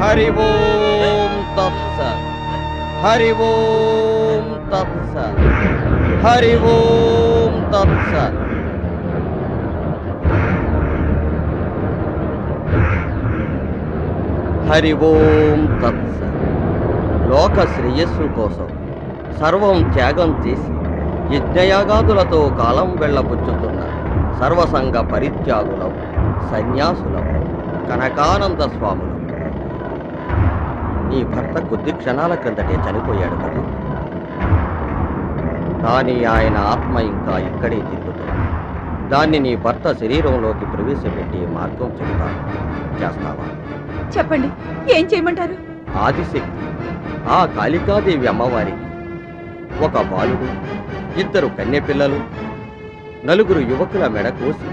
హరి ఓం తత్సత్. హరి ఓం తత్సత్. హరి ఓం తత్సత్. హరి ఓం తత్సత్. లోక శ్రేయస్సు కోసం సర్వం త్యాగం చేసి యజ్ఞయాగాదులతో కాలం వెళ్ళబుచ్చుతున్న సర్వసంగ పరిత్యాగులం సన్యాసులం కనకానంద స్వాములం. నీ భర్త కొద్ది క్షణాల క్రిందటే చనిపోయాడు కదా, కానీ ఆయన ఆత్మ ఇంకా ఇక్కడే తిరుగుతుంది. దాన్ని నీ భర్త శరీరంలోకి ప్రవేశపెట్టి మార్గం చెబుతాను, చేస్తావా? చెప్పండి, ఏం చేయమంటారు? ఆదిశక్తి ఆ కాళికాదేవి అమ్మవారికి ఒక బాలుడు, 2 కన్యపిల్లలు, 4 యువకుల మెడ కోసి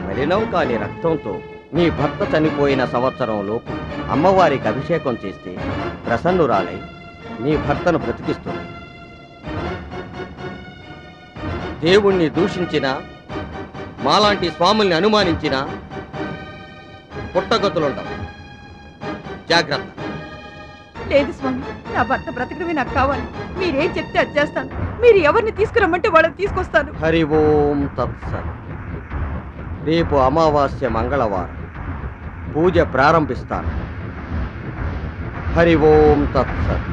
మలినం కాని రక్తంతో నీ భర్త చనిపోయిన సంవత్సరంలోపు అమ్మవారికి అభిషేకం చేస్తే ప్రసన్నురాలై నీ భర్తను బ్రతికిస్తుంది. దేవుణ్ణి దూషించిన, మాలాంటి స్వాముల్ని అనుమానించిన పుట్టగతులుంటాం. జాగ్రత్త. లేదు స్వామి, నా భర్త బ్రతకడమే నాకు కావాలి. మీరేం చెప్తే అది చేస్తాను. మీరు ఎవరిని తీసుకురమ్మంటే వాళ్ళని తీసుకొస్తాను. హరి ఓం తత్సత్. రేపు అమావాస్య మంగళవారం పూజ ప్రారంభిస్తాను. హరి ఓం తత్సత్.